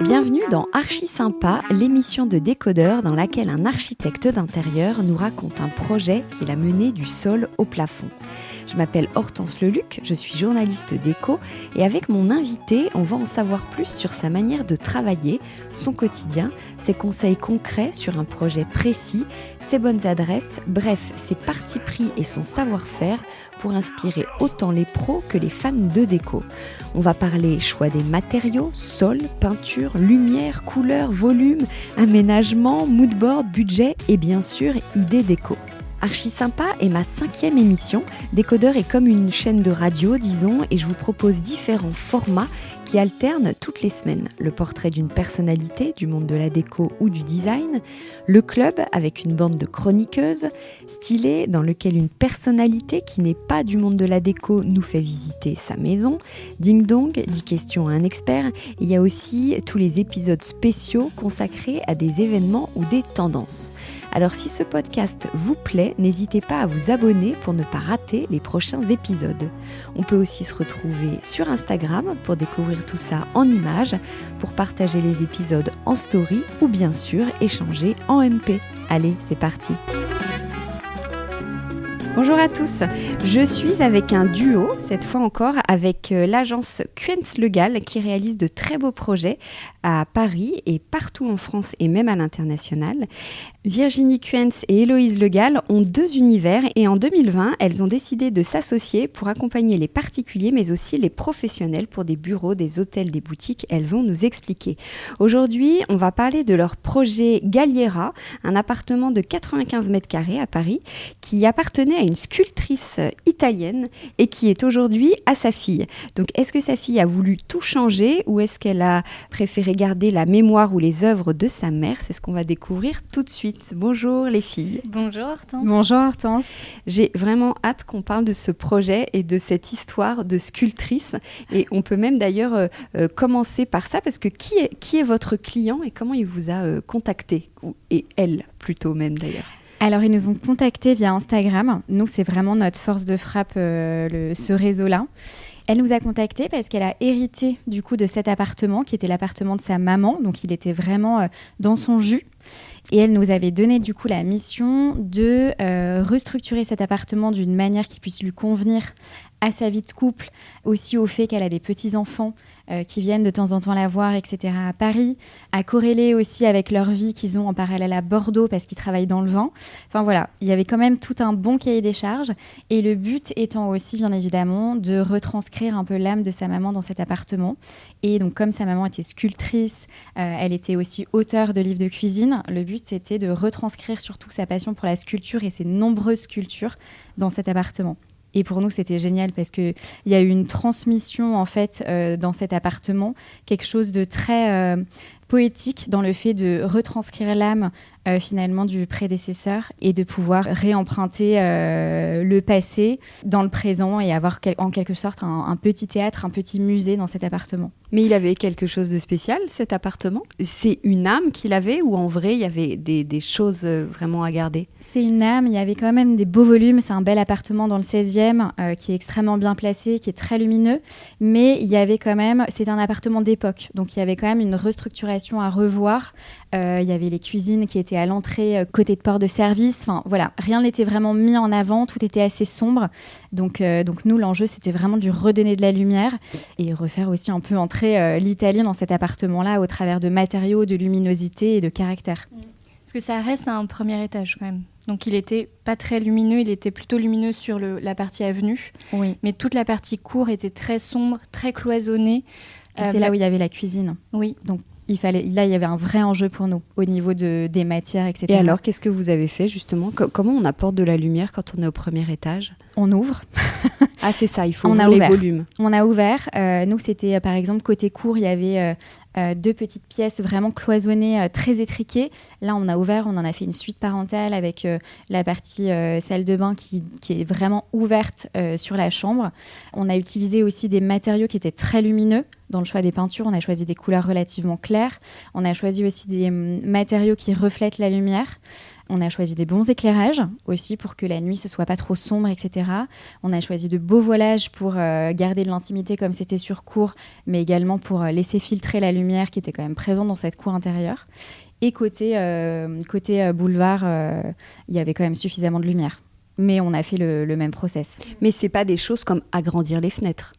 Bienvenue dans Archi Sympa, l'émission de Décodeur dans laquelle un architecte d'intérieur nous raconte un projet qu'il a mené du sol au plafond. Je m'appelle Hortense Leluc, je suis journaliste déco et avec mon invité, on va en savoir plus sur sa manière de travailler, son quotidien, ses conseils concrets sur un projet précis, ses bonnes adresses, bref, ses partis pris et son savoir-faire pour inspirer autant les pros que les fans de déco. On va parler choix des matériaux, sol, peinture, lumière, couleur, volume, aménagement, moodboard, budget et bien sûr idées déco. Archi Sympa est ma 5e émission. Décodeur est comme une chaîne de radio, disons, et je vous propose différents formats qui alternent toutes les semaines. Le portrait d'une personnalité du monde de la déco ou du design, le club avec une bande de chroniqueuses, stylé dans lequel une personnalité qui n'est pas du monde de la déco nous fait visiter sa maison, Ding Dong, 10 questions à un expert, et il y a aussi tous les épisodes spéciaux consacrés à des événements ou des tendances. Alors si ce podcast vous plaît, n'hésitez pas à vous abonner pour ne pas rater les prochains épisodes. On peut aussi se retrouver sur Instagram pour découvrir tout ça en images, pour partager les épisodes en story ou bien sûr échanger en MP. Allez, c'est parti! Bonjour à tous, je suis avec un duo, cette fois encore avec l'agence Kuentz Legal qui réalise de très beaux projets à Paris et partout en France et même à l'international. Virginie Kuentz et Héloïse Legal ont 2 univers et en 2020, elles ont décidé de s'associer pour accompagner les particuliers mais aussi les professionnels pour des bureaux, des hôtels, des boutiques. Elles vont nous expliquer. Aujourd'hui, on va parler de leur projet Galliera, un appartement de 95 mètres carrés à Paris qui appartenait à une sculptrice italienne et qui est aujourd'hui à sa fille. Donc, est-ce que sa fille a voulu tout changer ou est-ce qu'elle a préféré garder la mémoire ou les œuvres de sa mère? C'est ce qu'on va découvrir tout de suite. Bonjour les filles. Bonjour Hortense. Bonjour Hortense. J'ai vraiment hâte qu'on parle de ce projet et de cette histoire de sculptrice. Et on peut même d'ailleurs commencer par ça parce que qui est votre client et comment il vous a contacté? Et elle plutôt même d'ailleurs. Alors, ils nous ont contactés via Instagram. Nous, c'est vraiment notre force de frappe, ce réseau-là. Elle nous a contactés parce qu'elle a hérité du coup de cet appartement qui était l'appartement de sa maman. Donc, il était vraiment dans son jus. Et elle nous avait donné du coup la mission de restructurer cet appartement d'une manière qui puisse lui convenir à sa vie de couple, aussi au fait qu'elle a des petits-enfants qui viennent de temps en temps la voir, etc. à Paris, à corréler aussi avec leur vie qu'ils ont en parallèle à Bordeaux parce qu'ils travaillent dans le vin. Enfin voilà, il y avait quand même tout un bon cahier des charges et le but étant aussi bien évidemment de retranscrire un peu l'âme de sa maman dans cet appartement. Et donc comme sa maman était sculptrice, elle était aussi auteure de livres de cuisine, le but c'était de retranscrire surtout sa passion pour la sculpture et ses nombreuses sculptures dans cet appartement. Et pour nous, c'était génial parce qu'il y a eu une transmission en fait dans cet appartement, quelque chose de très poétique dans le fait de retranscrire l'âme finalement du prédécesseur et de pouvoir réemprunter le passé dans le présent et avoir en quelque sorte un petit théâtre, un petit musée dans cet appartement. Mais il avait quelque chose de spécial, cet appartement? C'est une âme qu'il avait ou en vrai, il y avait des choses vraiment à garder? C'est une âme, il y avait quand même des beaux volumes. C'est un bel appartement dans le 16e qui est extrêmement bien placé, qui est très lumineux. Mais il y avait quand même, c'est un appartement d'époque. Donc il y avait quand même une restructuration à revoir. Il y avait les cuisines qui étaient à l'entrée, côté de port de service. Enfin voilà, rien n'était vraiment mis en avant, tout était assez sombre. Donc nous, l'enjeu, c'était vraiment de lui redonner de la lumière et refaire aussi un peu entrer l'italien dans cet appartement-là au travers de matériaux, de luminosité et de caractère. Parce que ça reste un premier étage quand même. Donc il était pas très lumineux, il était plutôt lumineux sur la partie avenue. Oui. Mais toute la partie cour était très sombre, très cloisonnée. Et c'est là où il y avait la cuisine. Oui. Donc il y avait un vrai enjeu pour nous au niveau des matières, etc. Et alors, qu'est-ce que vous avez fait justement? Comment on apporte de la lumière quand on est au premier étage? On ouvre. Ah, c'est ça, il faut ouvrir les volumes. On a ouvert. Nous, c'était par exemple côté cour, il y avait 2 petites pièces vraiment cloisonnées, très étriquées. Là, on a ouvert, on en a fait une suite parentale avec la partie salle de bain qui est vraiment ouverte sur la chambre. On a utilisé aussi des matériaux qui étaient très lumineux. Dans le choix des peintures, on a choisi des couleurs relativement claires. On a choisi aussi des matériaux qui reflètent la lumière. On a choisi des bons éclairages aussi pour que la nuit ne soit pas trop sombre, etc. On a choisi de beaux voilages pour garder de l'intimité comme c'était sur cour, mais également pour laisser filtrer la lumière qui était quand même présente dans cette cour intérieure. Et côté boulevard, il y avait quand même suffisamment de lumière. Mais on a fait le même process. Mais c'est pas des choses comme agrandir les fenêtres.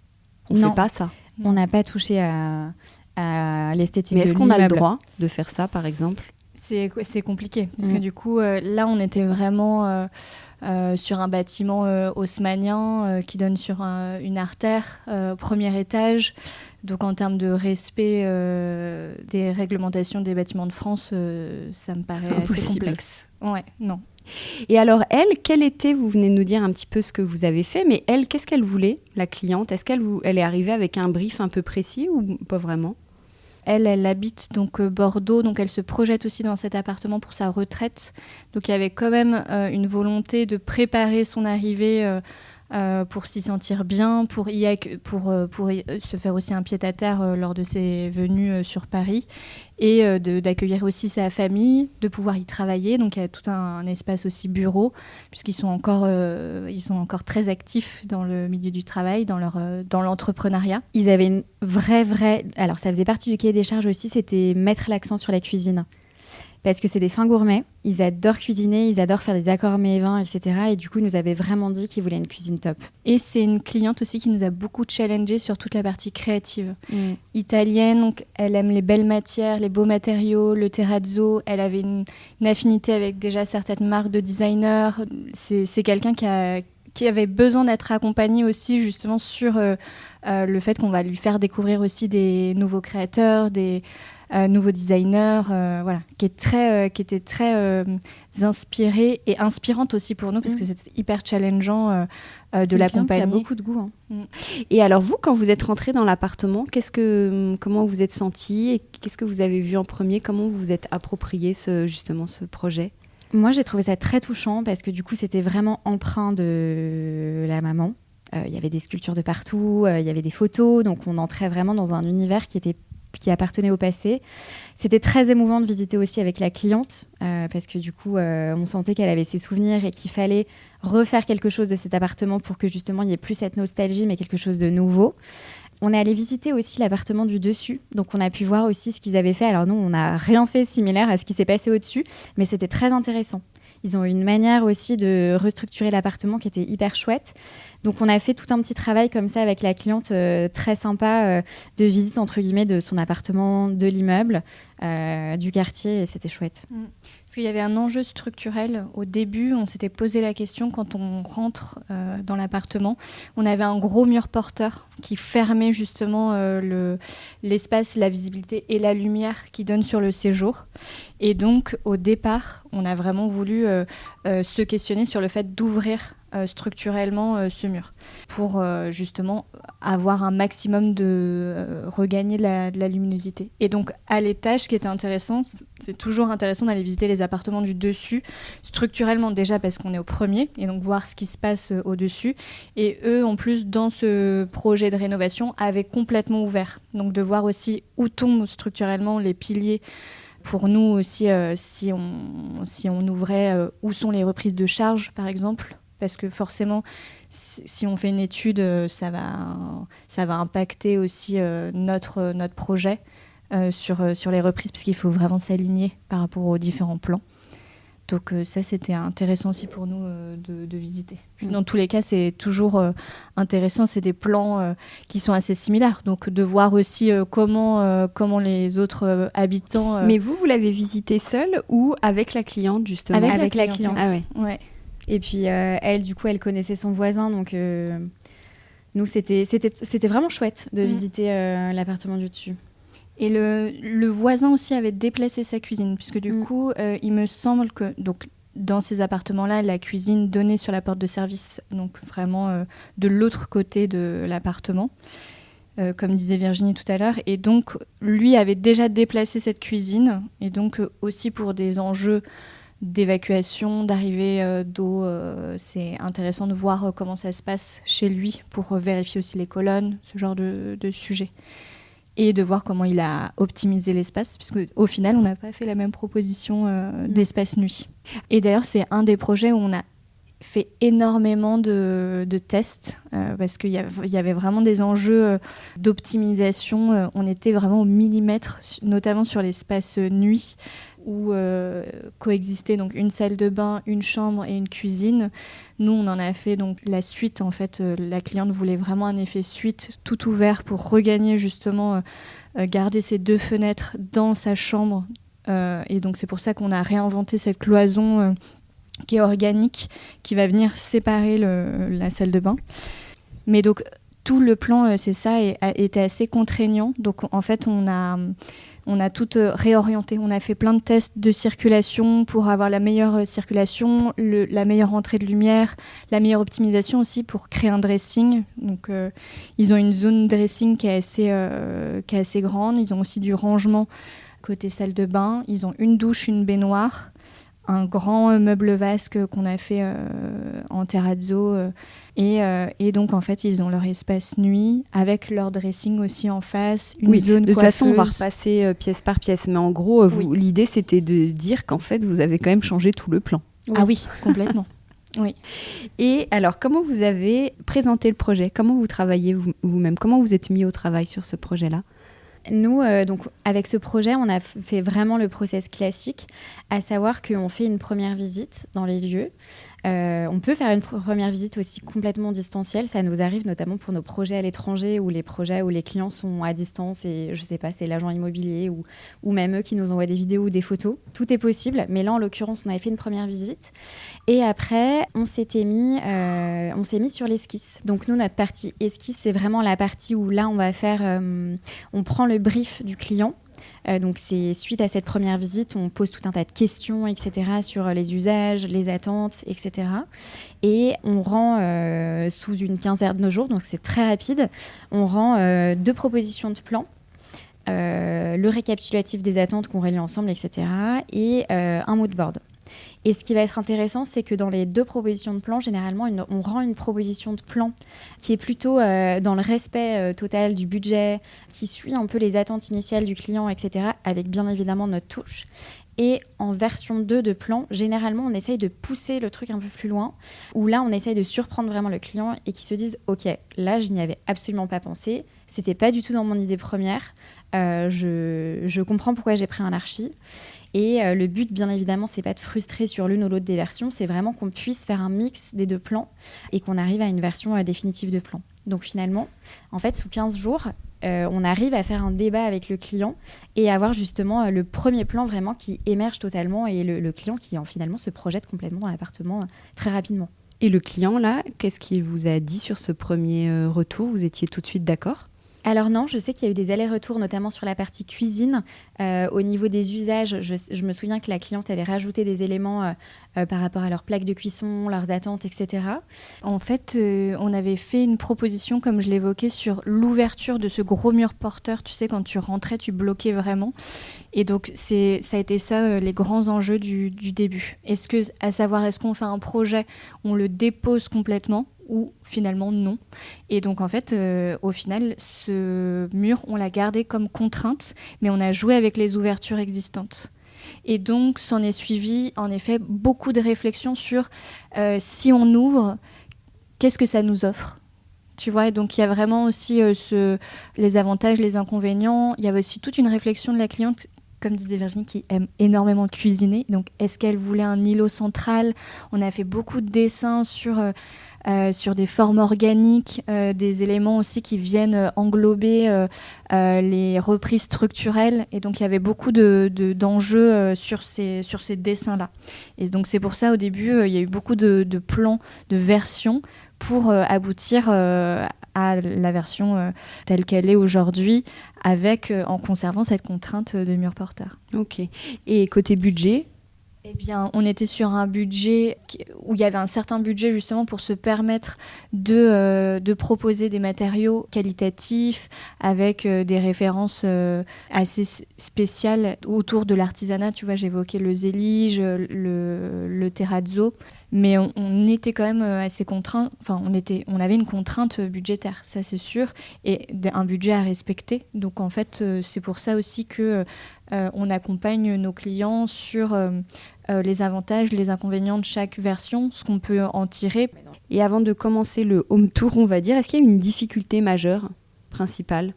On Non. fait pas ça. On n'a pas touché à l'esthétique de Mais est-ce qu'on l'immeuble. a le droit de faire ça, par exemple ? C'est compliqué, parce que du coup, là, on était vraiment sur un bâtiment haussmannien qui donne sur une artère, premier étage. Donc, en termes de respect des réglementations des bâtiments de France, ça me paraît assez complexe. Ouais, non. Et alors, elle, quelle était, vous venez de nous dire un petit peu ce que vous avez fait, mais elle, qu'est-ce qu'elle voulait, la cliente ? Est-ce elle est arrivée avec un brief un peu précis ou pas vraiment ? Elle habite donc Bordeaux, donc elle se projette aussi dans cet appartement pour sa retraite. Donc il y avait quand même une volonté de préparer son arrivée pour s'y sentir bien, pour se faire aussi un pied-à-terre lors de ses venues sur Paris, et d'accueillir aussi sa famille, de pouvoir y travailler. Donc il y a tout un espace aussi bureau, puisqu'ils sont encore très actifs dans le milieu du travail, dans l'entrepreneuriat. Ils avaient une vraie... Alors ça faisait partie du cahier des charges aussi, c'était mettre l'accent sur la cuisine. Parce que c'est des fins gourmets, ils adorent cuisiner, ils adorent faire des accords mets et vins, etc. Et du coup, ils nous avaient vraiment dit qu'ils voulaient une cuisine top. Et c'est une cliente aussi qui nous a beaucoup challengé sur toute la partie créative. Italienne, donc elle aime les belles matières, les beaux matériaux, le terrazzo. Elle avait une affinité avec déjà certaines marques de designers. C'est quelqu'un qui avait besoin d'être accompagné aussi justement sur le fait qu'on va lui faire découvrir aussi des nouveaux créateurs, des nouveaux designers, qui était très inspirée et inspirante aussi pour nous, parce que c'était hyper challengeant de l'accompagner. Il a beaucoup de goût. Et alors vous, quand vous êtes rentrée dans l'appartement, comment vous êtes sentie et qu'est-ce que vous avez vu en premier ? Comment vous vous êtes approprié ce projet ? Moi, j'ai trouvé ça très touchant parce que du coup, c'était vraiment empreint de la maman. Il y avait des sculptures de partout, il y avait des photos, donc on entrait vraiment dans un univers qui appartenait au passé. C'était très émouvant de visiter aussi avec la cliente parce que du coup, on sentait qu'elle avait ses souvenirs et qu'il fallait refaire quelque chose de cet appartement pour que justement, il n'y ait plus cette nostalgie, mais quelque chose de nouveau. On est allé visiter aussi l'appartement du dessus, donc on a pu voir aussi ce qu'ils avaient fait. Alors nous, on n'a rien fait similaire à ce qui s'est passé au-dessus, mais c'était très intéressant. Ils ont une manière aussi de restructurer l'appartement qui était hyper chouette. Donc on a fait tout un petit travail comme ça avec la cliente, très sympa, de visite entre guillemets de son appartement, de l'immeuble, du quartier, et c'était chouette. Parce qu'il y avait un enjeu structurel au début. On s'était posé la question quand on rentre dans l'appartement. On avait un gros mur porteur qui fermait justement l'espace, la visibilité et la lumière qui donne sur le séjour. Et donc au départ, on a vraiment voulu se questionner sur le fait d'ouvrir structurellement ce mur pour justement avoir un maximum de regagner de la luminosité. Et donc à l'étage, ce qui était intéressant, c'est toujours intéressant d'aller visiter les appartements du dessus structurellement, déjà parce qu'on est au premier et donc voir ce qui se passe au-dessus, et eux en plus dans ce projet de rénovation avaient complètement ouvert, donc de voir aussi où tombent structurellement les piliers. Pour nous aussi, si on ouvrait, où sont les reprises de charge par exemple, parce que forcément, si on fait une étude, ça va impacter aussi notre projet sur les reprises, puisqu'il faut vraiment s'aligner par rapport aux différents plans. Donc ça, c'était intéressant aussi pour nous de visiter. Dans tous les cas, c'est toujours intéressant. C'est des plans qui sont assez similaires. Donc de voir aussi comment les autres habitants... Mais vous l'avez visité seule ou avec la cliente, justement ? Avec la cliente. Ah ouais. Ouais. Et puis elle, du coup, elle connaissait son voisin, donc nous, c'était vraiment chouette de visiter l'appartement du dessus. Et le voisin aussi avait déplacé sa cuisine, puisque du coup, il me semble que donc, dans ces appartements-là, la cuisine donnait sur la porte de service, donc vraiment de l'autre côté de l'appartement, comme disait Virginie tout à l'heure. Et donc, lui avait déjà déplacé cette cuisine, et donc aussi pour des enjeux d'évacuation, d'arrivée d'eau, c'est intéressant de voir comment ça se passe chez lui pour vérifier aussi les colonnes, ce genre de sujet. et de voir comment il a optimisé l'espace, puisque au final, on n'a pas fait la même proposition d'espace nuit. Et d'ailleurs, c'est un des projets où on a fait énormément de tests parce qu'il y avait vraiment des enjeux d'optimisation. On était vraiment au millimètre, notamment sur l'espace nuit où coexistaient donc une salle de bain, une chambre et une cuisine. Nous, on en a fait donc la suite. En fait, la cliente voulait vraiment un effet suite tout ouvert pour regagner justement, garder ces 2 fenêtres dans sa chambre. Et donc, c'est pour ça qu'on a réinventé cette cloison qui est organique, qui va venir séparer la salle de bain. Mais donc, tout le plan, c'est ça, était assez contraignant. Donc, en fait, on a tout réorienté. On a fait plein de tests de circulation pour avoir la meilleure circulation, la meilleure entrée de lumière, la meilleure optimisation aussi pour créer un dressing. Donc, ils ont une zone dressing qui est assez grande. Ils ont aussi du rangement côté salle de bain. Ils ont une douche, une baignoire, un grand meuble vasque qu'on a fait en terrazzo. Et donc, en fait, ils ont leur espace nuit avec leur dressing aussi en face, une zone coiffeuse. De toute façon, on va repasser pièce par pièce. Mais en gros, l'idée, c'était de dire qu'en fait, vous avez quand même changé tout le plan. Ah oui, complètement. Oui. Et alors, comment vous avez présenté le projet ? Comment vous travaillez vous-même ? Comment vous êtes mis au travail sur ce projet-là ? Nous, donc, avec ce projet, on a fait vraiment le process classique, à savoir qu'on fait une première visite dans les lieux. On peut faire une première visite aussi complètement distancielle. Ça nous arrive notamment pour nos projets à l'étranger ou les projets où les clients sont à distance et je sais pas, c'est l'agent immobilier ou même eux qui nous envoient des vidéos ou des photos. Tout est possible, mais là, en l'occurrence, on avait fait une première visite. Et après, on s'est mis sur l'esquisse. Donc nous, notre partie esquisse, c'est vraiment la partie où là, on va faire... on prend le brief du client. Donc c'est suite à cette première visite, on pose tout un tas de questions, etc. sur les usages, les attentes, etc. Et on rend sous une quinzaine de jours, donc c'est très rapide, on rend 2 propositions de plan, le récapitulatif des attentes qu'on relie ensemble, etc. et un mood board. Et ce qui va être intéressant, c'est que dans les 2 propositions de plan, généralement, on rend une proposition de plan qui est plutôt dans le respect total du budget, qui suit un peu les attentes initiales du client, etc., avec bien évidemment notre touche. Et en version 2 de plan, généralement, on essaye de pousser le truc un peu plus loin, où là, on essaye de surprendre vraiment le client et qu'il se dise « Ok, là, je n'y avais absolument pas pensé, c'était pas du tout dans mon idée première, je comprends pourquoi j'ai pris un archi. » Et le but, bien évidemment, c'est pas de frustrer sur l'une ou l'autre des versions, c'est vraiment qu'on puisse faire un mix des 2 plans et qu'on arrive à une version définitive de plan. Donc finalement, en fait, sous 15 jours, on arrive à faire un débat avec le client et avoir justement le premier plan vraiment qui émerge totalement et le client qui finalement se projette complètement dans l'appartement très rapidement. Et le client, là, qu'est-ce qu'il vous a dit sur ce premier retour ? Vous étiez tout de suite d'accord ? Alors non, je sais qu'il y a eu des allers-retours, notamment sur la partie cuisine. Au niveau des usages, je me souviens que la cliente avait rajouté des éléments par rapport à leurs plaques de cuisson, leurs attentes, etc. En fait, on avait fait une proposition, comme je l'évoquais, sur l'ouverture de ce gros mur porteur. Tu sais, quand tu rentrais, tu bloquais vraiment. Et donc, ça a été ça, les grands enjeux du début. Est-ce qu'on fait un projet, on le dépose complètement ou finalement non. Et donc en fait, au final, ce mur, on l'a gardé comme contrainte, mais on a joué avec les ouvertures existantes. Et donc, s'en est suivi, en effet, beaucoup de réflexions sur si on ouvre, qu'est-ce que ça nous offre ? Tu vois, et donc il y a vraiment aussi les avantages, les inconvénients. Il y avait aussi toute une réflexion de la cliente, comme disait Virginie, qui aime énormément cuisiner. Donc, est-ce qu'elle voulait un îlot central ? On a fait beaucoup de dessins sur des formes organiques, des éléments aussi qui viennent englober les reprises structurelles. Et donc, il y avait beaucoup d'enjeux sur ces dessins-là. Et donc, c'est pour ça, au début, il y a eu beaucoup de plans, de versions pour aboutir à la version telle qu'elle est aujourd'hui, avec en conservant cette contrainte de mur porteur. Ok. Et côté budget ? Eh bien, on était sur un budget où il y avait un certain budget justement pour se permettre de proposer des matériaux qualitatifs avec des références assez spéciales autour de l'artisanat. Tu vois, j'évoquais le zélige, le terrazzo. Mais on était quand même assez contraints. Enfin, on avait une contrainte budgétaire, ça c'est sûr, et un budget à respecter. Donc en fait, c'est pour ça aussi que on accompagne nos clients sur les avantages, les inconvénients de chaque version, ce qu'on peut en tirer. Et avant de commencer le home tour, on va dire, est-ce qu'il y a une difficulté majeure, principale,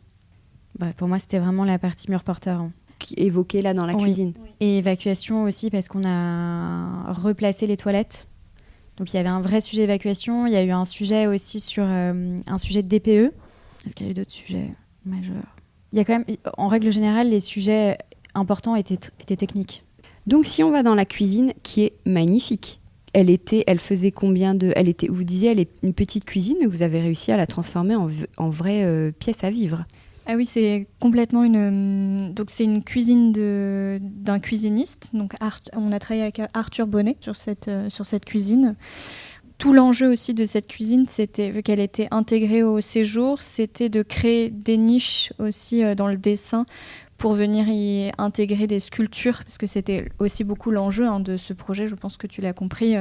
Pour moi, c'était vraiment la partie mur porteur. évoquée là dans la cuisine? Et évacuation aussi, parce qu'on a replacé les toilettes. Donc il y avait un vrai sujet d'évacuation. Il y a eu un sujet aussi sur un sujet de DPE. Est-ce qu'il y a eu d'autres sujets majeurs? Il y a quand même, en règle générale, les sujets importants étaient techniques. Donc si on va dans la cuisine, qui est magnifique, elle faisait combien de... vous disiez, elle est une petite cuisine, mais vous avez réussi à la transformer en vraie pièce à vivre. Ah oui, c'est complètement donc c'est une cuisine d'un cuisiniste. Donc on a travaillé avec Arthur Bonnet sur cette cuisine. Tout l'enjeu aussi de cette cuisine, c'était, vu qu'elle était intégrée au séjour, c'était de créer des niches aussi dans le dessin pour venir y intégrer des sculptures, parce que c'était aussi beaucoup l'enjeu de ce projet, je pense que tu l'as compris,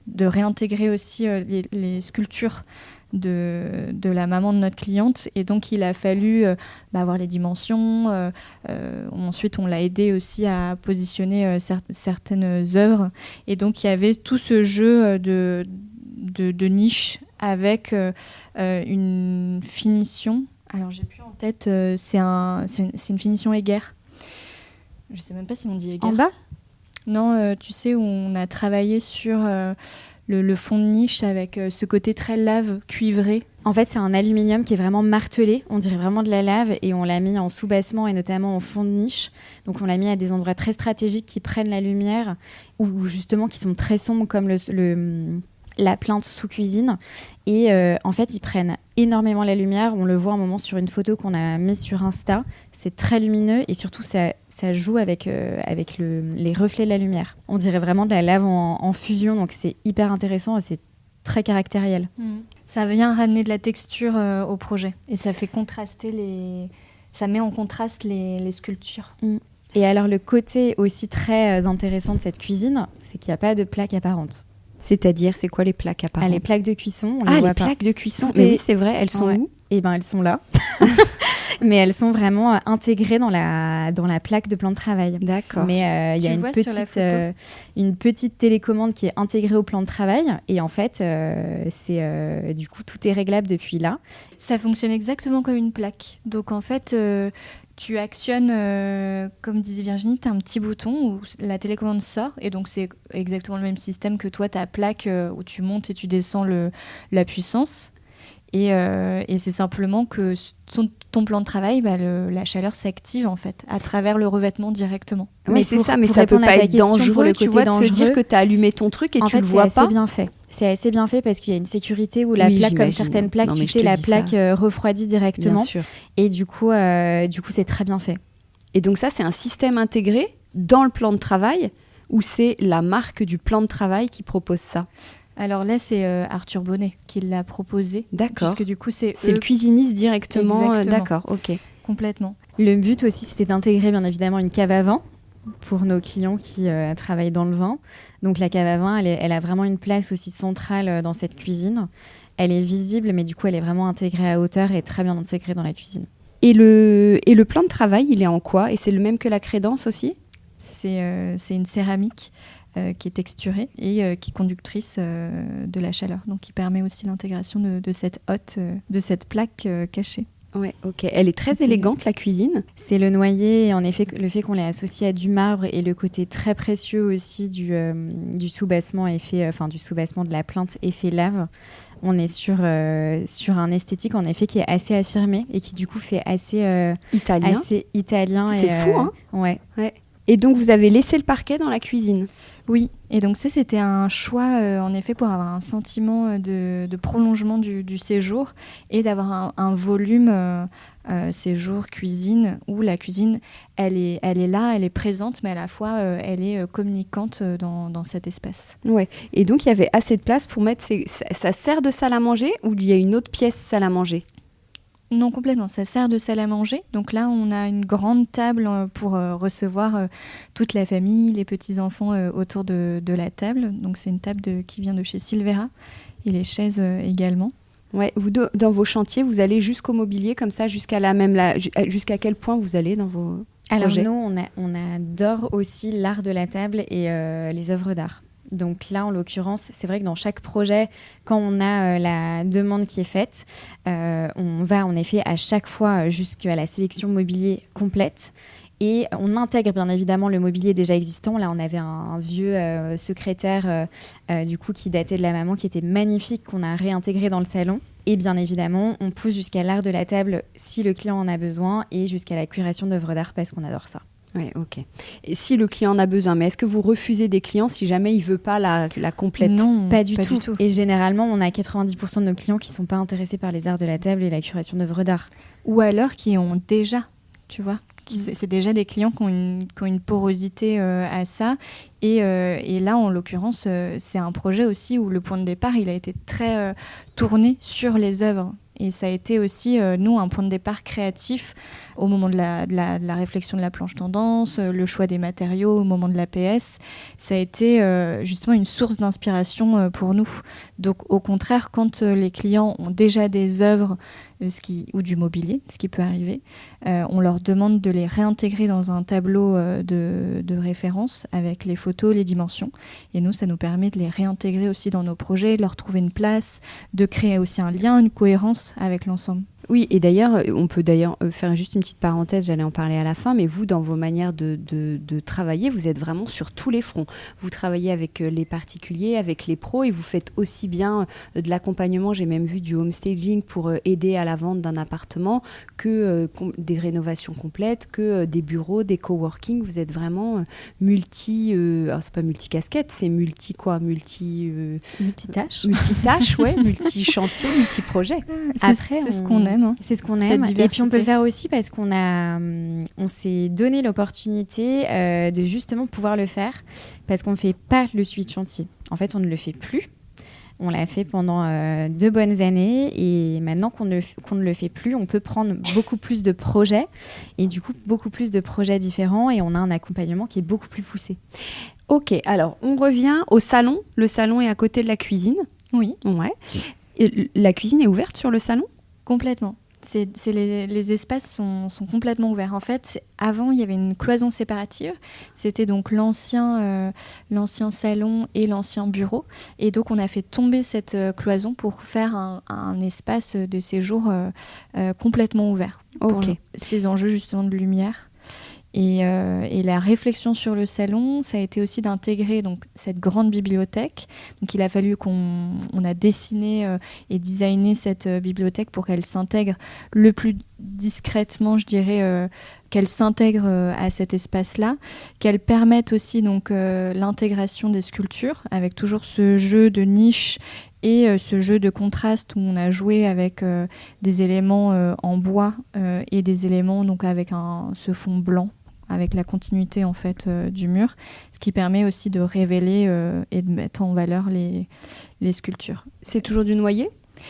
de réintégrer aussi les sculptures de la maman de notre cliente. Et donc, il a fallu avoir les dimensions. Ensuite, on l'a aidé aussi à positionner certaines œuvres. Et donc, il y avait tout ce jeu de niche avec une finition. Alors, j'ai plus en tête, c'est une finition éguerre. Je sais même pas si on dit éguerre. En bas ? Non, tu sais, où on a travaillé sur le fond de niche avec ce côté très lave cuivré. En fait, c'est un aluminium qui est vraiment martelé. On dirait vraiment de la lave et on l'a mis en sous-bassement et notamment en fond de niche. Donc, on l'a mis à des endroits très stratégiques qui prennent la lumière ou justement qui sont très sombres comme la plinthe sous cuisine. Et en fait, ils prennent énormément la lumière. On le voit un moment sur une photo qu'on a mise sur Insta. C'est très lumineux et surtout, ça joue avec les reflets de la lumière. On dirait vraiment de la lave en fusion. Donc, c'est hyper intéressant et c'est très caractériel. Ça vient ramener de la texture au projet. Et ça fait contraster ça met en contraste les sculptures. Et alors, le côté aussi très intéressant de cette cuisine, c'est qu'il n'y a pas de plaque apparente. C'est-à-dire, c'est quoi les plaques apparentes? Les plaques de cuisson, on les voit plaques de cuisson. Tout Mais oui, c'est vrai, elles sont où? Eh ben, elles sont là. Mais elles sont vraiment intégrées dans la plaque de plan de travail. D'accord. Mais il y a une petite télécommande qui est intégrée au plan de travail. Et en fait, du coup, tout est réglable depuis là. Ça fonctionne exactement comme une plaque. Donc, en fait... tu actionnes, comme disait Virginie, tu as un petit bouton où la télécommande sort. Et donc, c'est exactement le même système que toi, ta plaque où tu montes et tu descends la puissance. Et c'est simplement que ton plan de travail, la chaleur s'active en fait à travers le revêtement directement. Mais c'est ça, mais ça peut pas être dangereux, tu vois, de se dire que tu as allumé ton truc et tu le vois pas. C'est assez bien fait. C'est assez bien fait parce qu'il y a une sécurité où la plaque, comme certaines plaques, tu sais, la plaque refroidit directement. Bien sûr. Et du coup, c'est très bien fait. Et donc ça, c'est un système intégré dans le plan de travail ou c'est la marque du plan de travail qui propose ça? Alors là, c'est Arthur Bonnet qui l'a proposé. D'accord. Puisque du coup, c'est le cuisiniste directement. D'accord, ok. Complètement. Le but aussi, c'était d'intégrer bien évidemment une cave à vin pour nos clients qui travaillent dans le vin. Donc la cave à vin, elle a vraiment une place aussi centrale dans cette cuisine. Elle est visible, mais du coup, elle est vraiment intégrée à hauteur et très bien intégrée dans la cuisine. Et le plan de travail, il est en quoi? Et c'est le même que la crédence aussi? C'est une céramique qui est texturée et qui est conductrice de la chaleur. Donc, qui permet aussi l'intégration de cette hotte, de cette plaque cachée. Ouais, ok. Elle est très élégante, la cuisine. C'est le noyer, et en effet, le fait qu'on l'ait associé à du marbre et le côté très précieux aussi du sous-bassement du sous-bassement de la plinthe effet lave. On est sur un esthétique en effet qui est assez affirmé et qui du coup fait assez italien. C'est fou, hein? Ouais. Et donc vous avez laissé le parquet dans la cuisine? Oui, et donc c'était un choix en effet pour avoir un sentiment de prolongement du séjour et d'avoir un volume séjour cuisine où la cuisine elle est là, elle est présente, mais à la fois elle est communicante dans cet espace. Ouais. Et donc il y avait assez de place pour mettre ça sert de salle à manger ou il y a une autre pièce salle à manger? Non, complètement. Ça sert de salle à manger. Donc là, on a une grande table pour recevoir toute la famille, les petits-enfants autour de la table. Donc c'est une table qui vient de chez Silvera et les chaises également. Ouais, dans vos chantiers, vous allez jusqu'au mobilier comme ça, jusqu'à quel point vous allez dans vos projets ? Alors nous, on adore aussi l'art de la table et les œuvres d'art. Donc là, en l'occurrence, c'est vrai que dans chaque projet, quand on a la demande qui est faite, on va en effet à chaque fois jusqu'à la sélection mobilier complète. Et on intègre bien évidemment le mobilier déjà existant. Là, on avait un vieux secrétaire du coup, qui datait de la maman, qui était magnifique, qu'on a réintégré dans le salon. Et bien évidemment, on pousse jusqu'à l'art de la table si le client en a besoin et jusqu'à la curation d'œuvres d'art parce qu'on adore ça. Oui, ok. Et si le client en a besoin, mais est-ce que vous refusez des clients si jamais il ne veut pas la complète ? Non, pas du tout. Et généralement, on a 90% de nos clients qui ne sont pas intéressés par les arts de la table et la curation d'œuvres d'art. Ou alors qui ont déjà, tu vois. C'est déjà des clients qui ont une porosité à ça. Et là, en l'occurrence, c'est un projet aussi où le point de départ, il a été très tourné sur les œuvres. Et ça a été aussi, nous, un point de départ créatif au moment de la réflexion de la planche tendance, le choix des matériaux au moment de l'APS. Ça a été justement une source d'inspiration pour nous. Donc, au contraire, quand les clients ont déjà des œuvres ou du mobilier, ce qui peut arriver, on leur demande de les réintégrer dans un tableau de référence avec les photos, les dimensions. Et nous, ça nous permet de les réintégrer aussi dans nos projets, de leur trouver une place, de créer aussi un lien, une cohérence avec l'ensemble. Oui, et d'ailleurs, on peut faire juste une petite parenthèse, j'allais en parler à la fin, mais vous, dans vos manières de travailler, vous êtes vraiment sur tous les fronts. Vous travaillez avec les particuliers, avec les pros, et vous faites aussi bien de l'accompagnement, j'ai même vu du home staging pour aider à la vente d'un appartement, que des rénovations complètes, que des bureaux, des coworking. Vous êtes vraiment alors c'est pas multicasquette, c'est multitâche. Multitâche, ouais, multi-chantier, multi-projet. C'est ce qu'on aime. C'est ce qu'on aime. Et puis on peut le faire aussi parce qu'on s'est donné l'opportunité de justement pouvoir le faire parce qu'on ne fait pas le suivi de chantier. En fait, on ne le fait plus. On l'a fait pendant 2 bonnes années et maintenant qu'on ne le fait plus, on peut prendre beaucoup plus de projets et du coup beaucoup plus de projets différents et on a un accompagnement qui est beaucoup plus poussé. Ok, alors on revient au salon. Le salon est à côté de la cuisine. Oui. Ouais. Et la cuisine est ouverte sur le salon ? Complètement. Les espaces sont complètement ouverts. En fait, avant, il y avait une cloison séparative. C'était donc l'ancien salon et l'ancien bureau. Et donc, on a fait tomber cette cloison pour faire un espace de séjour complètement ouvert. Pour ces enjeux justement de lumière. Et la réflexion sur le salon, ça a été aussi d'intégrer donc, cette grande bibliothèque. Donc il a fallu qu'on a dessiné et designé cette bibliothèque pour qu'elle s'intègre le plus discrètement, je dirais, qu'elle s'intègre à cet espace-là, qu'elle permette aussi donc, l'intégration des sculptures, avec toujours ce jeu de niche et ce jeu de contraste où on a joué avec des éléments en bois et des éléments donc, avec ce fond blanc, avec la continuité en fait du mur, ce qui permet aussi de révéler et de mettre en valeur les sculptures. C'est toujours du noyer ?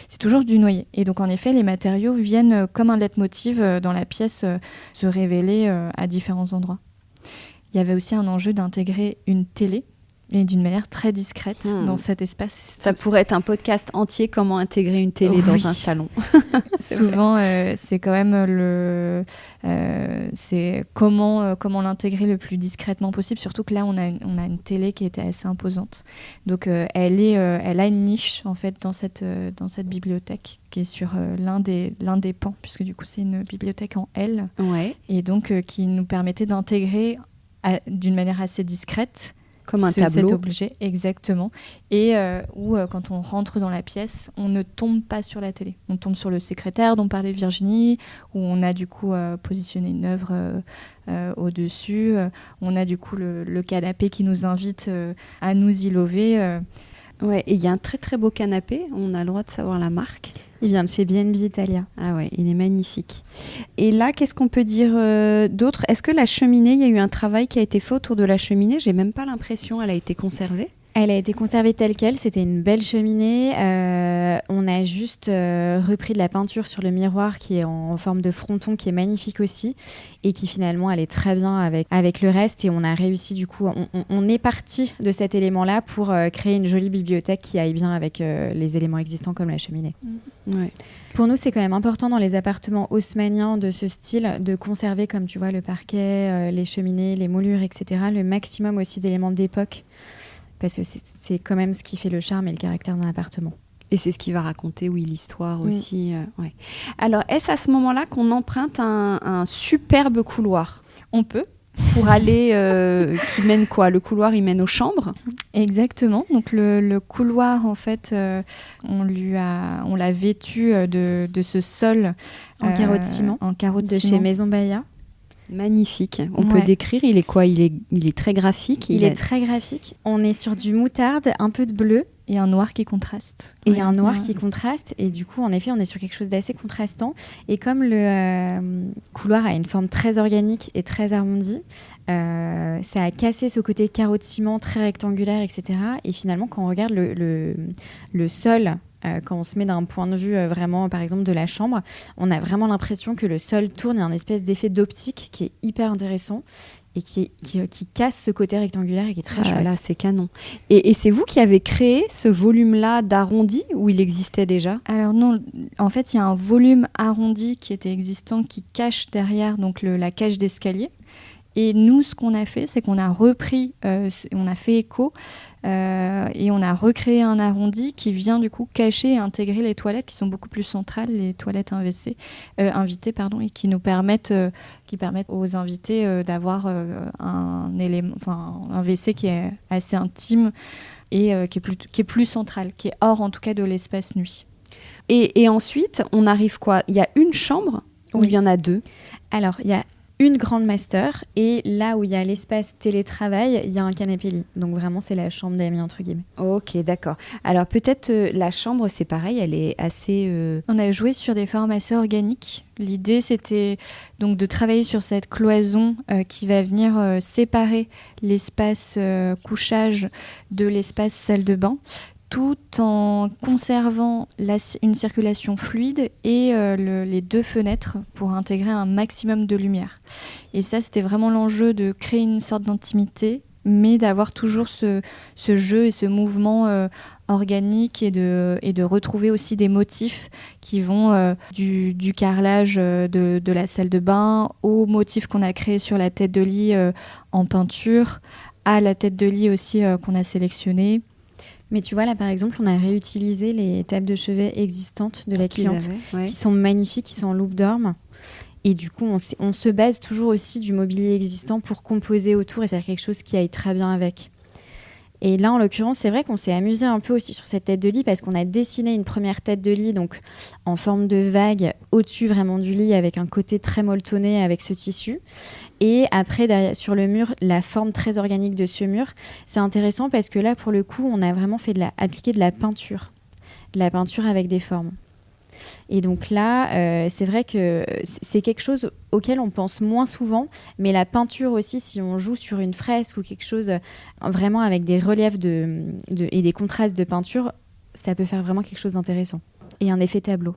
C'est toujours du noyer. Et donc en effet, les matériaux viennent comme un leitmotiv dans la pièce se révéler à différents endroits. Il y avait aussi un enjeu d'intégrer une télé et d'une manière très discrète dans cet espace. Ça pourrait être un podcast entier, comment intégrer une télé dans un salon. Souvent, c'est quand même c'est comment l'intégrer le plus discrètement possible, surtout que là, on a une télé qui était assez imposante. Donc, elle a une niche, en fait, dans cette bibliothèque, qui est sur l'un des pans, puisque du coup, c'est une bibliothèque en L. Ouais. Et donc, qui nous permettait d'intégrer d'une manière assez discrète comme un tableau. Cet objet, exactement. Et où, quand on rentre dans la pièce, on ne tombe pas sur la télé. On tombe sur le secrétaire dont parlait Virginie, où on a du coup positionné une œuvre au-dessus. On a du coup le canapé qui nous invite à nous y lever. Ouais, et il y a un très très beau canapé, on a le droit de savoir la marque. Il vient de chez B&B Italia. Ah ouais, il est magnifique. Et là, qu'est-ce qu'on peut dire d'autre ? Est-ce que la cheminée, il y a eu un travail qui a été fait autour de la cheminée ? J'ai même pas l'impression, elle a été conservée. Elle a été conservée telle quelle, c'était une belle cheminée. On a juste repris de la peinture sur le miroir qui est en forme de fronton, qui est magnifique aussi, et qui finalement allait très bien avec le reste. Et on a réussi, du coup, on est parti de cet élément-là pour créer une jolie bibliothèque qui aille bien avec les éléments existants comme la cheminée. Ouais. Pour nous, c'est quand même important dans les appartements haussmanniens de ce style de conserver, comme tu vois, le parquet, les cheminées, les moulures, etc., le maximum aussi d'éléments d'époque. Parce que c'est quand même ce qui fait le charme et le caractère d'un appartement. Et c'est ce qui va raconter, l'histoire aussi. Ouais. Alors, est-ce à ce moment-là qu'on emprunte un superbe couloir ? On peut. Pour aller, qui mène quoi ? Le couloir, il mène aux chambres ? Exactement. Donc le couloir, en fait, on l'a vêtu de ce sol en carreaux de ciment, de chez Maison Baya. Magnifique. On peut décrire, il est quoi ? Il est très graphique. Il est très graphique. On est sur du moutarde, un peu de bleu. Et un noir qui contraste. Et un noir qui contraste. Et du coup, en effet, on est sur quelque chose d'assez contrastant. Et comme le couloir a une forme très organique et très arrondie, ça a cassé ce côté carreau de ciment très rectangulaire, etc. Et finalement, quand on regarde le sol, quand on se met d'un point de vue vraiment, par exemple, de la chambre, on a vraiment l'impression que le sol tourne. Il y a un espèce d'effet d'optique qui est hyper intéressant et qui casse ce côté rectangulaire et qui est très chouette. Là, c'est canon. Et c'est vous qui avez créé ce volume-là d'arrondi ou il existait déjà ? Alors non, en fait, il y a un volume arrondi qui était existant, qui cache derrière donc la cage d'escalier. Et nous, ce qu'on a fait, c'est qu'on a repris, on a fait écho et on a recréé un arrondi qui vient du coup cacher et intégrer les toilettes qui sont beaucoup plus centrales, les toilettes invitées, et qui nous permettent, aux invités d'avoir un WC qui est assez intime et qui est plus central, qui est hors en tout cas de l'espace nuit. Et ensuite, on arrive quoi ? Il y a une chambre ou il y en a deux ? Alors, il y a une grande master et là où il y a l'espace télétravail, il y a un canapé lit. Donc vraiment, c'est la chambre d'amis entre guillemets. Ok, d'accord. Alors peut-être la chambre, c'est pareil, elle est assez... On a joué sur des formes assez organiques. L'idée, c'était donc de travailler sur cette cloison qui va venir séparer l'espace couchage de l'espace salle de bain, tout en conservant une circulation fluide et les deux fenêtres pour intégrer un maximum de lumière. Et ça, c'était vraiment l'enjeu de créer une sorte d'intimité, mais d'avoir toujours ce jeu et ce mouvement organique et de retrouver aussi des motifs qui vont du carrelage de la salle de bain aux motifs qu'on a créés sur la tête de lit en peinture, à la tête de lit aussi qu'on a sélectionnée. Mais tu vois, là, par exemple, on a réutilisé les tables de chevet existantes de la cliente, qui sont magnifiques, qui sont en loupe d'orme. Et du coup, on se base toujours aussi du mobilier existant pour composer autour et faire quelque chose qui aille très bien avec. Et là, en l'occurrence, c'est vrai qu'on s'est amusé un peu aussi sur cette tête de lit parce qu'on a dessiné une première tête de lit donc en forme de vague au-dessus vraiment du lit avec un côté très molletonné avec ce tissu. Et après, derrière, sur le mur, la forme très organique de ce mur, c'est intéressant parce que là, pour le coup, on a vraiment appliqué de la peinture avec des formes. Et donc là, c'est vrai que c'est quelque chose auquel on pense moins souvent, mais la peinture aussi, si on joue sur une fresque ou quelque chose vraiment avec des reliefs et des contrastes de peinture, ça peut faire vraiment quelque chose d'intéressant. Et un effet tableau.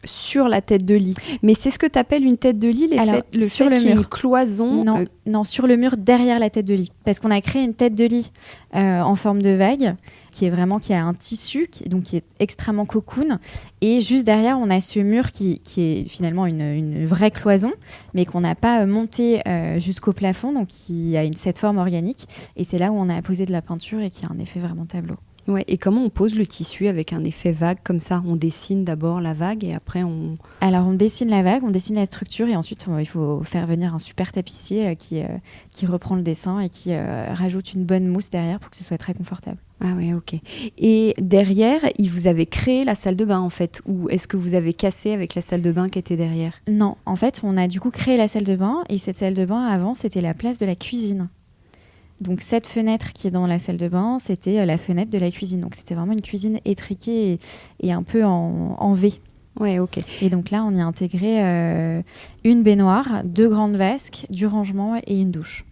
Sur la tête de lit. Mais c'est ce que tu appelles une tête de lit, le fait qu'il y ait une cloison Non, sur le mur derrière la tête de lit. Parce qu'on a créé une tête de lit en forme de vague qui a un tissu qui est extrêmement cocoon. Et juste derrière, on a ce mur qui est finalement une vraie cloison, mais qu'on n'a pas monté jusqu'au plafond, donc qui a cette forme organique. Et c'est là où on a posé de la peinture et qui a un effet vraiment tableau. Ouais, et comment on pose le tissu avec un effet vague comme ça ? On dessine d'abord la vague et après on... Alors on dessine la vague, on dessine la structure et ensuite il faut faire venir un super tapissier qui reprend le dessin et qui rajoute une bonne mousse derrière pour que ce soit très confortable. Ah ouais, ok. Et derrière, vous avez créé la salle de bain en fait, ou est-ce que vous avez cassé avec la salle de bain qui était derrière ? Non, en fait on a du coup créé la salle de bain et cette salle de bain avant c'était la place de la cuisine. Donc cette fenêtre qui est dans la salle de bain, c'était la fenêtre de la cuisine. Donc c'était vraiment une cuisine étriquée et un peu en V. Ouais, ok. Et donc là, on y a intégré une baignoire, 2 grandes vasques, du rangement et une douche.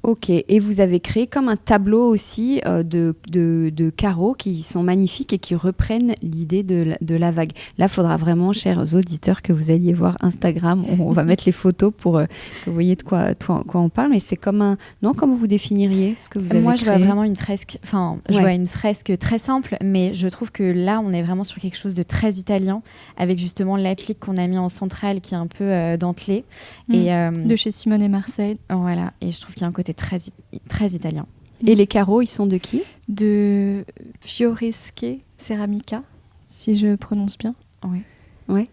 Ok, et vous avez créé comme un tableau aussi de carreaux qui sont magnifiques et qui reprennent l'idée de la vague. Là, il faudra vraiment, chers auditeurs, que vous alliez voir Instagram. On va mettre les photos pour que vous voyez de quoi on parle. Mais c'est comme un... Non, comment vous définiriez ce que vous avez Moi, créé? je vois vraiment une fresque. Enfin, je vois une fresque très simple, mais je trouve que là, on est vraiment sur quelque chose de très italien, avec justement l'applique qu'on a mis en centrale qui est un peu dentelée. De chez Simone et Marseille. Voilà, et je trouve qu'il y a un côté très italien. Et les carreaux, ils sont de qui? De Fioresche Ceramica, si je prononce bien. Oui. Ouais.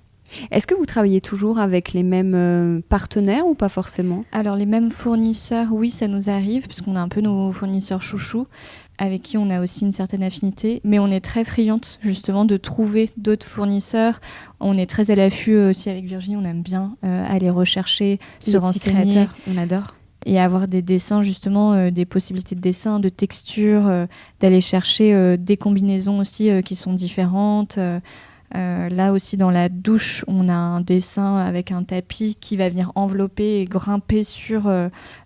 Est-ce que vous travaillez toujours avec les mêmes partenaires ou pas forcément? Alors les mêmes fournisseurs, oui, ça nous arrive, puisqu'on a un peu nos fournisseurs chouchous, avec qui on a aussi une certaine affinité, mais on est très friande justement de trouver d'autres fournisseurs. On est très à l'affût aussi avec Virginie, on aime bien aller rechercher, se renseigner. On adore. Et avoir des dessins, justement, des possibilités de dessin, de texture, d'aller chercher des combinaisons aussi qui sont différentes. Là aussi, dans la douche, on a un dessin avec un tapis qui va venir envelopper et grimper sur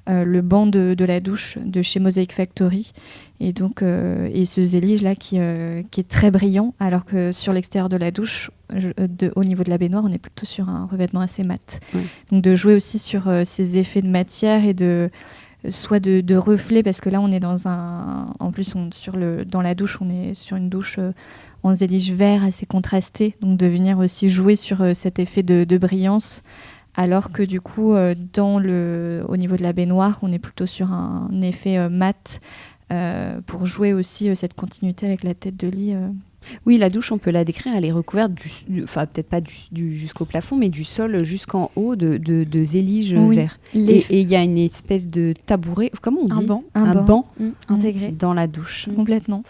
le banc de la douche de chez Mosaic Factory. Et donc, et ce zélige là qui est très brillant, alors que sur l'extérieur de la douche, au niveau de la baignoire, on est plutôt sur un revêtement assez mat. Ouais. Donc de jouer aussi sur ces effets de matière et soit de reflets, parce que là on est en plus dans la douche, on est sur une douche en zélige vert assez contrasté, donc de venir aussi jouer sur cet effet de brillance, alors que du coup au niveau de la baignoire, on est plutôt sur un effet mat, pour jouer aussi cette continuité avec la tête de lit. Oui, la douche, on peut la décrire, elle est recouverte, enfin peut-être pas jusqu'au plafond, mais du sol jusqu'en haut de zélige vert. Et il y a une espèce de tabouret, comment on dit? Un banc intégré dans la douche. Complètement.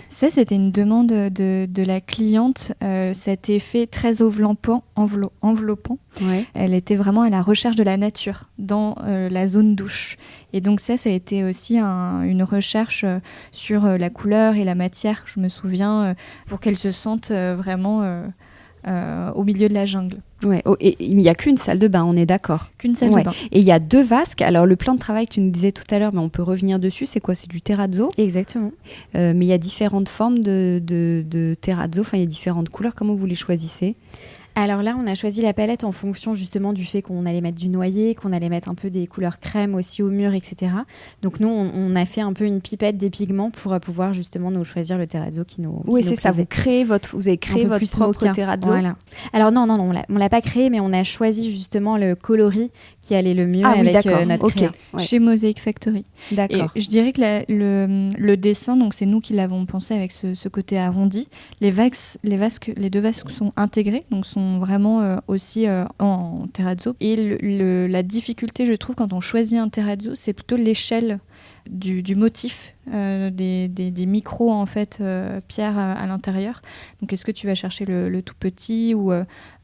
Ça, c'était une demande de la cliente, cet effet très enveloppant. Ouais. Elle était vraiment à la recherche de la nature dans la zone douche. Et donc ça a été aussi une recherche sur la couleur et la matière, je me souviens, pour qu'elle se sente vraiment au milieu de la jungle. Ouais. Oh, et il n'y a qu'une salle de bain, on est d'accord? Qu'une salle de bain. Et il y a 2 vasques. Alors le plan de travail que tu nous disais tout à l'heure, mais on peut revenir dessus, c'est quoi? C'est du terrazzo? Exactement. Mais il y a différentes formes de terrazzo, enfin il y a différentes couleurs. Comment vous les choisissez? Alors là, on a choisi la palette en fonction justement du fait qu'on allait mettre du noyer, qu'on allait mettre un peu des couleurs crème aussi au mur, etc. Donc nous, on a fait un peu une pipette des pigments pour pouvoir justement nous choisir le terrazzo qui nous Oui, c'est ça. Vous avez créé votre propre terrazzo. Voilà. Alors non, on l'a pas créé, mais on a choisi justement le coloris qui allait le mieux avec notre créa. Ouais. Chez Mosaic Factory. D'accord. Et je dirais que le dessin, donc c'est nous qui l'avons pensé avec ce côté arrondi. Les 2 vasques sont intégrées, donc sont vraiment aussi en terrazzo. Et la difficulté, je trouve, quand on choisit un terrazzo, c'est plutôt l'échelle du motif, des micros en fait pierres à l'intérieur. Donc est-ce que tu vas chercher le tout petit ou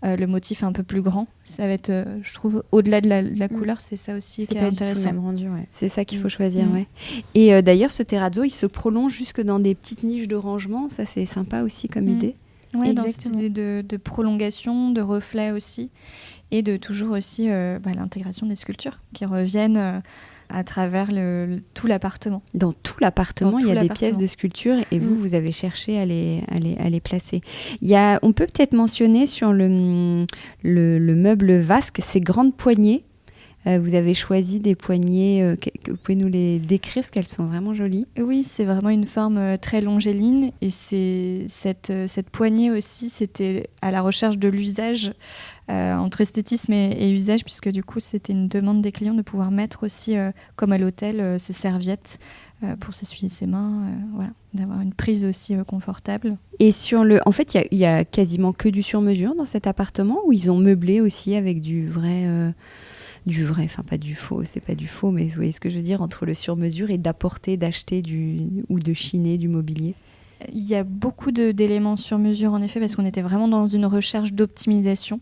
le motif un peu plus grand? Ça va être, je trouve, au-delà de la couleur, c'est ça aussi qui est intéressant. C'est pas du tout le même rendu, ouais. C'est ça qu'il faut choisir, ouais. Et d'ailleurs, ce terrazzo, il se prolonge jusque dans des petites niches de rangement. Ça, c'est sympa aussi comme idée. Oui, dans cette idée de prolongation, de reflet aussi, et de toujours aussi l'intégration des sculptures qui reviennent à travers tout l'appartement. Dans tout l'appartement, il y a des pièces de sculpture et vous avez cherché à les placer. On peut peut-être mentionner sur le meuble vasque ces grandes poignées. Vous avez choisi des poignées, vous pouvez nous les décrire parce qu'elles sont vraiment jolies. Oui, c'est vraiment une forme très longéline et cette poignée aussi, c'était à la recherche de l'usage entre esthétisme et usage, puisque du coup c'était une demande des clients de pouvoir mettre aussi, comme à l'hôtel, ces serviettes pour s'essuyer ses mains, d'avoir une prise aussi confortable. Et en fait, il y a quasiment que du sur-mesure dans cet appartement, où ils ont meublé aussi avec du vrai, enfin pas du faux, c'est pas du faux, mais vous voyez ce que je veux dire, entre le sur-mesure et d'acheter ou de chiner du mobilier. Il y a beaucoup d'éléments sur mesure en effet, parce qu'on était vraiment dans une recherche d'optimisation.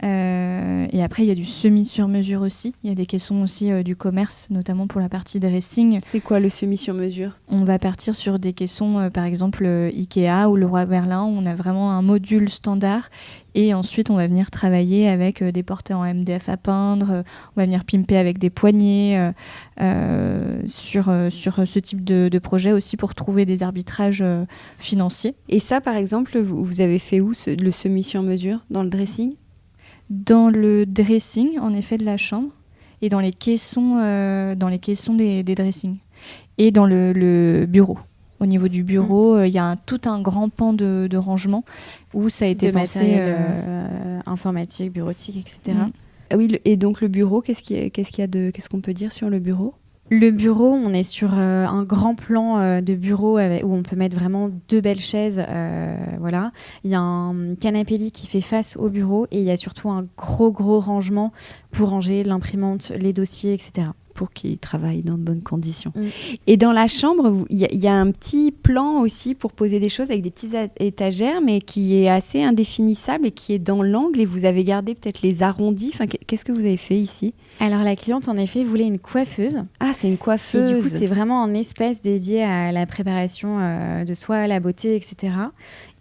Et après, il y a du semi-sur-mesure aussi. Il y a des caissons aussi du commerce, notamment pour la partie dressing. C'est quoi le semi-sur-mesure ? On va partir sur des caissons, par exemple Ikea ou Leroy Merlin, où on a vraiment un module standard. Et ensuite, on va venir travailler avec des portées en MDF à peindre. On va venir pimper avec des poignées sur ce type de projet aussi pour trouver des arbitrages financiers. Et ça, par exemple, vous avez fait où le semi-sur-mesure ? Dans le dressing ? Dans le dressing, en effet, de la chambre, et dans les caissons des dressings, et dans le bureau. Au niveau du bureau, il y a tout un grand pan de rangement où ça a été pensé... matériel informatique, bureautique, etc. Ah oui, et donc le bureau, qu'est-ce qu'on peut dire sur le bureau ? Le bureau, on est sur un grand plan de bureau où on peut mettre vraiment 2 belles chaises. Voilà. Il y a un canapé lit qui fait face au bureau et il y a surtout un gros rangement pour ranger l'imprimante, les dossiers, etc. Pour qu'ils travaillent dans de bonnes conditions. Et dans la chambre, il y a un petit plan aussi pour poser des choses avec des petites étagères, mais qui est assez indéfinissable et qui est dans l'angle. Et vous avez gardé peut-être les arrondis. Enfin, qu'est-ce que vous avez fait ici ? Alors la cliente, en effet, voulait une coiffeuse. Ah, c'est une coiffeuse. Et du coup, c'est vraiment un espace dédié à la préparation de soi, à la beauté, etc.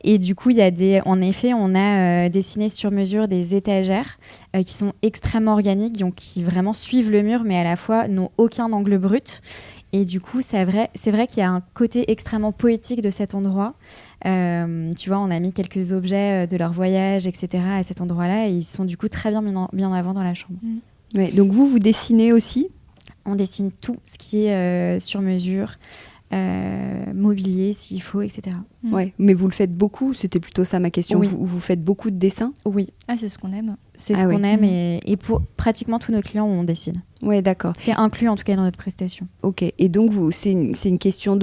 Et du coup, en effet, on a dessiné sur mesure des étagères qui sont extrêmement organiques, donc qui vraiment suivent le mur, mais à la fois n'ont aucun angle brut. Et du coup, c'est vrai qu'il y a un côté extrêmement poétique de cet endroit. Tu vois, on a mis quelques objets de leur voyage, etc. à cet endroit-là, et ils sont du coup très bien mis en avant dans la chambre. Ouais, donc vous dessinez aussi ? On dessine tout ce qui est sur mesure. Mobilier s'il faut, etc. Ouais, mais vous le faites beaucoup, c'était plutôt ça ma question. Oui. Vous faites beaucoup de dessins ? Oui. Ah, c'est ce qu'on aime. C'est ce qu'on aime et pour pratiquement tous nos clients, on dessine. Ouais, d'accord. C'est inclus en tout cas dans notre prestation. Ok. Et donc c'est une question,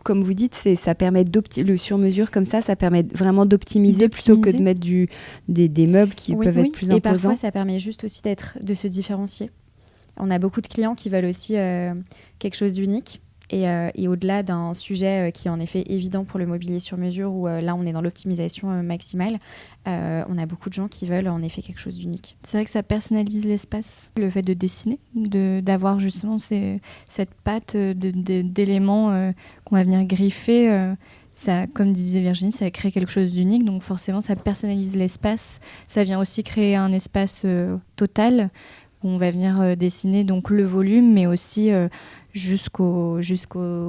comme vous dites, ça permet le sur-mesure comme ça permet vraiment d'optimiser plutôt que de mettre des meubles qui peuvent être plus imposants. Et parfois, ça permet juste aussi de se différencier. On a beaucoup de clients qui veulent aussi quelque chose d'unique. Et au-delà d'un sujet qui est en effet évident pour le mobilier sur mesure, où là on est dans l'optimisation maximale, on a beaucoup de gens qui veulent en effet quelque chose d'unique. C'est vrai que ça personnalise l'espace, le fait de dessiner, d'avoir justement cette patte d'éléments qu'on va venir griffer. Ça, comme disait Virginie, ça crée quelque chose d'unique, donc forcément ça personnalise l'espace. Ça vient aussi créer un espace total où on va venir dessiner donc le volume, mais aussi jusqu'au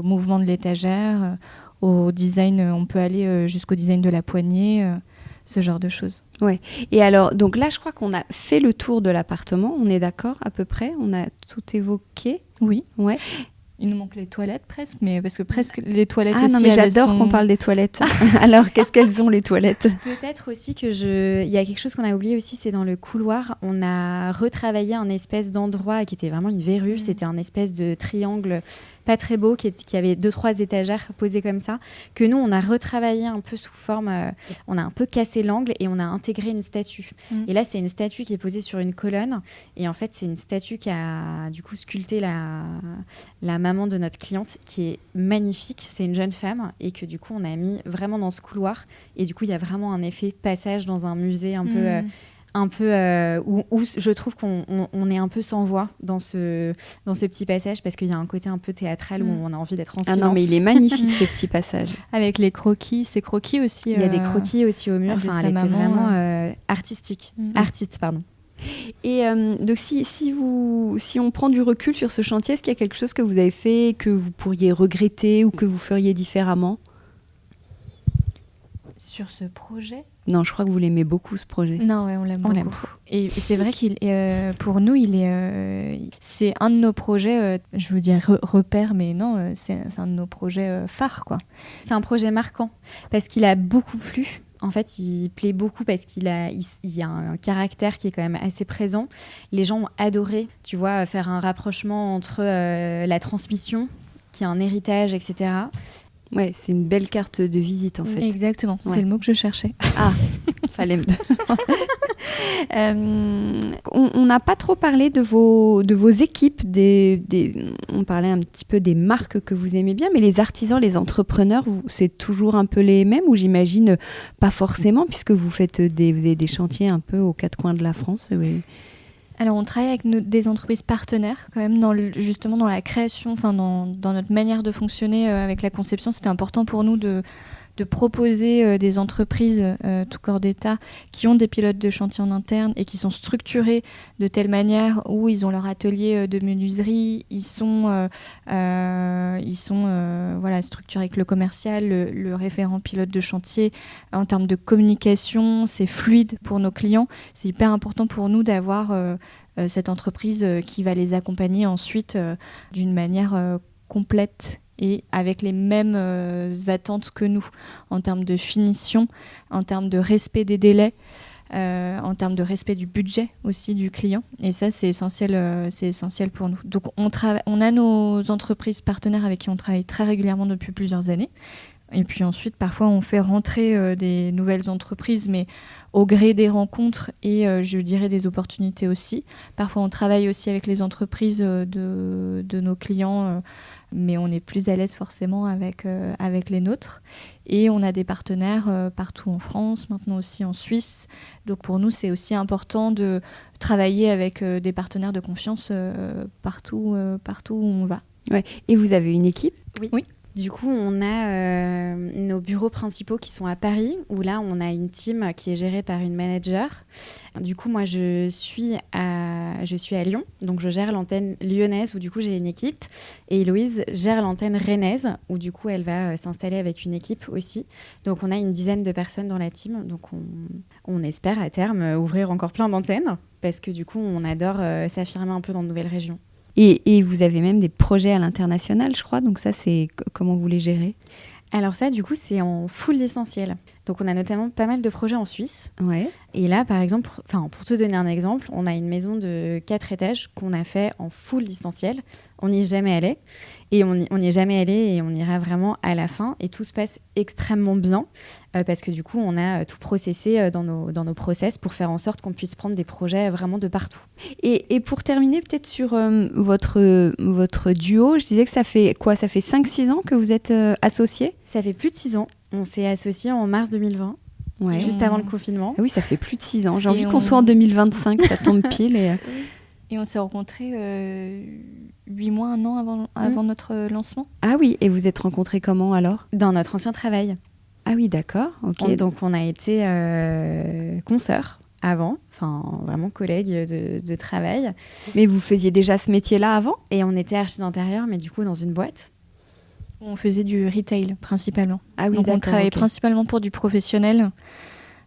mouvement de l'étagère, au design, on peut aller jusqu'au design de la poignée, ce genre de choses. Ouais. Et alors, donc là, je crois qu'on a fait le tour de l'appartement, on est d'accord à peu près, on a tout évoqué. Oui. Ouais. Il nous manque les toilettes presque, mais parce que presque les toilettes aussi. Ah non, mais j'adore qu'on parle des toilettes. Alors, qu'est-ce qu'elles ont les toilettes ? Peut-être aussi il y a quelque chose qu'on a oublié aussi, c'est dans le couloir, on a retravaillé un espèce d'endroit qui était vraiment une verrue, c'était un espèce de triangle pas très beau, qui avait 2-3 étagères posées comme ça, que nous, on a retravaillé un peu sous forme, on a un peu cassé l'angle et on a intégré une statue. Et là, c'est une statue qui est posée sur une colonne, et en fait, c'est une statue qui a du coup sculpté la maman de notre cliente, qui est magnifique, c'est une jeune femme, et que du coup, on a mis vraiment dans ce couloir, et du coup, il y a vraiment un effet passage dans un musée un peu où je trouve qu'on est un peu sans voix dans ce petit passage, parce qu'il y a un côté un peu théâtral où on a envie d'être en silence. Ah non, mais il est magnifique ce petit passage. Avec les croquis, ces croquis aussi. Il y a des croquis aussi au mur, enfin, elle était vraiment artistique. Artiste, pardon. Et donc si on prend du recul sur ce chantier, est-ce qu'il y a quelque chose que vous avez fait, que vous pourriez regretter ou que vous feriez différemment ? Sur ce projet ? Non, je crois que vous l'aimez beaucoup, ce projet. Non, ouais, on l'aime beaucoup. L'aime trop. Et c'est vrai pour nous, c'est un de nos projets, je veux dire repère, mais non, c'est un de nos projets phares, quoi. C'est un projet marquant, parce qu'il a beaucoup plu. En fait, il plaît beaucoup parce qu'il y a un caractère qui est quand même assez présent. Les gens ont adoré, tu vois, faire un rapprochement entre la transmission, qui est un héritage, etc. Ouais, c'est une belle carte de visite en fait. Exactement, ouais. C'est le mot que je cherchais. Ah, Fallait me on n'a pas trop parlé de vos équipes. On parlait un petit peu des marques que vous aimez bien, mais les artisans, les entrepreneurs, c'est toujours un peu les mêmes, ou j'imagine pas forcément, puisque vous avez des chantiers un peu aux quatre coins de la France. Oui. Alors, on travaille avec des entreprises partenaires, quand même, justement dans la création, dans notre manière de fonctionner avec la conception. C'était important pour nous de proposer des entreprises, tout corps d'État, qui ont des pilotes de chantier en interne et qui sont structurés de telle manière où ils ont leur atelier de menuiserie, ils sont structurés avec le commercial, le référent pilote de chantier. En termes de communication, c'est fluide pour nos clients. C'est hyper important pour nous d'avoir cette entreprise qui va les accompagner ensuite d'une manière complète et avec les mêmes attentes que nous, en termes de finition, en termes de respect des délais, en termes de respect du budget aussi du client. Et ça, c'est essentiel pour nous. Donc, on a nos entreprises partenaires avec qui on travaille très régulièrement depuis plusieurs années. Et puis ensuite, parfois, on fait rentrer des nouvelles entreprises, mais au gré des rencontres et, je dirais, des opportunités aussi. Parfois, on travaille aussi avec les entreprises de nos clients, mais on est plus à l'aise forcément avec les nôtres. Et on a des partenaires partout en France, maintenant aussi en Suisse. Donc pour nous, c'est aussi important de travailler avec des partenaires de confiance partout où on va. Ouais. Et vous avez une équipe ? Oui. Du coup, on a nos bureaux principaux qui sont à Paris, où là, on a une team qui est gérée par une manager. Du coup, moi, je suis à Lyon, donc je gère l'antenne lyonnaise, où du coup, j'ai une équipe. Et Héloïse gère l'antenne rennaise, où du coup, elle va s'installer avec une équipe aussi. Donc, on a une dizaine de personnes dans la team. Donc, on espère à terme ouvrir encore plein d'antennes, parce que du coup, on adore s'affirmer un peu dans de nouvelles régions. Et vous avez même des projets à l'international, je crois. Donc ça, c'est comment vous les gérez ? Alors ça, du coup, c'est en full distanciel. Donc on a notamment pas mal de projets en Suisse. Ouais. Et là, par exemple, pour te donner un exemple, on a une maison de 4 étages qu'on a fait en full distanciel. On n'y est jamais allé. Et on n'y est jamais allé et on ira vraiment à la fin. Et tout se passe extrêmement bien parce que du coup, on a tout processé dans nos process pour faire en sorte qu'on puisse prendre des projets vraiment de partout. Et pour terminer peut-être sur votre duo, je disais que ça fait quoi ? Ça fait 5-6 ans que vous êtes associés ? Ça fait plus de 6 ans. On s'est associés en mars 2020. Ouais. Juste avant le confinement. Ah oui, ça fait plus de 6 ans. J'ai envie qu'on soit en 2025, ça tombe pile. Et on s'est rencontrés 8 mois, 1 an avant notre lancement. Ah oui, et vous êtes rencontrés comment alors ? Dans notre ancien travail. Ah oui, d'accord. Okay. Donc on a été consoeurs avant, vraiment collègues de travail. Mais vous faisiez déjà ce métier-là avant ? Et on était archi d'intérieur, mais du coup dans une boîte. On faisait du retail principalement. Ah oui, donc d'accord. On travaillait principalement pour du professionnel.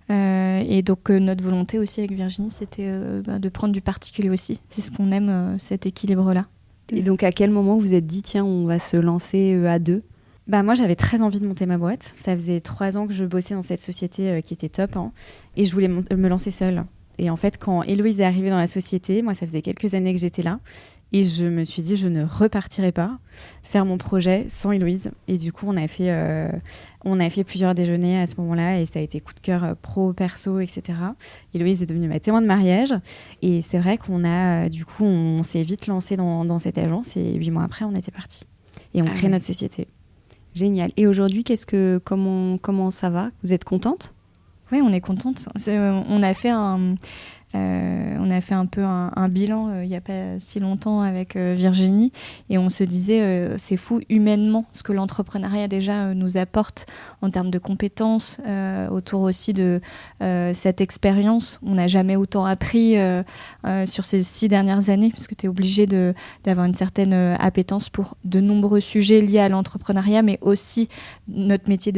Et donc notre volonté aussi avec Virginie, c'était de prendre du particulier aussi. C'est ce qu'on aime, cet équilibre-là. Et donc à quel moment vous vous êtes dit, tiens, on va se lancer à deux ? Moi, j'avais très envie de monter ma boîte. Ça faisait 3 ans que je bossais dans cette société qui était top. Et je voulais me lancer seule. Et en fait, quand Héloïse est arrivée dans la société, moi, ça faisait quelques années que j'étais là. Et je me suis dit, je ne repartirai pas faire mon projet sans Héloïse. Et du coup, on a fait plusieurs déjeuners à ce moment-là. Et ça a été coup de cœur pro, perso, etc. Héloïse est devenue ma témoin de mariage. Et c'est vrai on s'est vite lancé dans cette agence. Et 8 mois après, on était partis. Et on crée notre société. Génial. Et aujourd'hui, comment ça va ? Vous êtes contente ? Oui, on est contente. On a fait un peu un bilan il n'y a pas si longtemps avec Virginie et on se disait c'est fou humainement ce que l'entrepreneuriat déjà nous apporte en termes de compétences autour aussi de cette expérience. On n'a jamais autant appris sur ces 6 dernières années puisque tu es obligé d'avoir une certaine appétence pour de nombreux sujets liés à l'entrepreneuriat mais aussi notre métier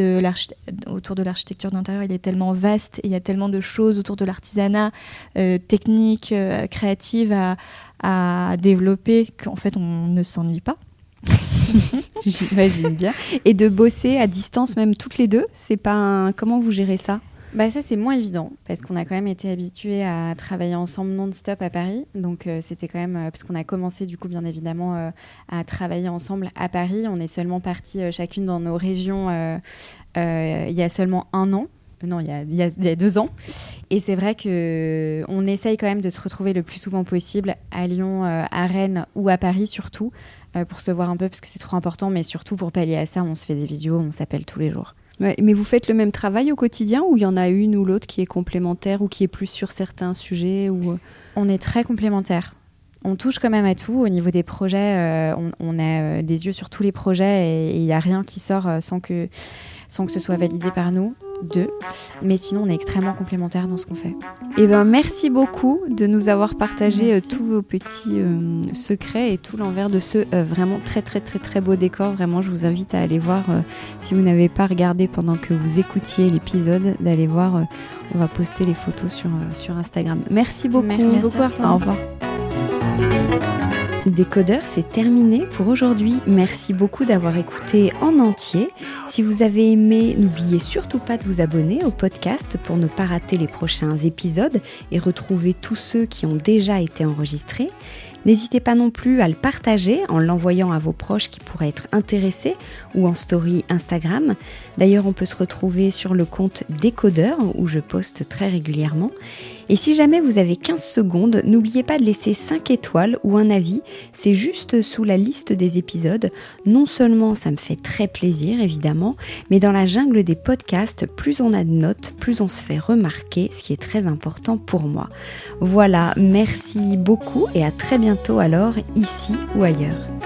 autour de l'architecture d'intérieur il est tellement vaste et il y a tellement de choses autour de l'artisanat techniques, créatives à développer qu'en fait on ne s'ennuie pas. J'imagine bien. Et de bosser à distance même toutes les deux, c'est pas comment vous gérez ça ? Ça c'est moins évident parce qu'on a quand même été habitués à travailler ensemble non-stop à Paris. Donc c'était quand même, parce qu'on a commencé du coup bien évidemment à travailler ensemble à Paris. On est seulement partis chacune dans nos régions il y a seulement 1 an. Non, il y a 2 ans. Et c'est vrai qu'on essaye quand même de se retrouver le plus souvent possible à Lyon, à Rennes ou à Paris surtout, pour se voir un peu parce que c'est trop important, mais surtout pour pallier à ça, on se fait des visios, on s'appelle tous les jours. Ouais, mais vous faites le même travail au quotidien ou il y en a une ou l'autre qui est complémentaire ou qui est plus sur certains sujets ou... On est très complémentaires. On touche quand même à tout. Au niveau des projets, on a des yeux sur tous les projets et il n'y a rien qui sort sans que ce soit validé par nous deux. Mais sinon, on est extrêmement complémentaires dans ce qu'on fait. Eh ben, merci beaucoup de nous avoir partagé tous vos petits secrets et tout l'envers de ce vraiment très très très très beau décor. Vraiment, je vous invite à aller voir, si vous n'avez pas regardé pendant que vous écoutiez l'épisode, d'aller voir. On va poster les photos sur Instagram. Merci beaucoup. Merci beaucoup, Hortense. Au revoir. Décodeur, c'est terminé pour aujourd'hui. Merci beaucoup d'avoir écouté en entier. Si vous avez aimé, n'oubliez surtout pas de vous abonner au podcast pour ne pas rater les prochains épisodes et retrouver tous ceux qui ont déjà été enregistrés. N'hésitez pas non plus à le partager en l'envoyant à vos proches qui pourraient être intéressés ou en story Instagram. D'ailleurs, on peut se retrouver sur le compte Décodeur où je poste très régulièrement. Et si jamais vous avez 15 secondes, n'oubliez pas de laisser 5 étoiles ou un avis. C'est juste sous la liste des épisodes. Non seulement ça me fait très plaisir évidemment, mais dans la jungle des podcasts, plus on a de notes, plus on se fait remarquer, ce qui est très important pour moi. Voilà, merci beaucoup et à très bientôt alors, ici ou ailleurs.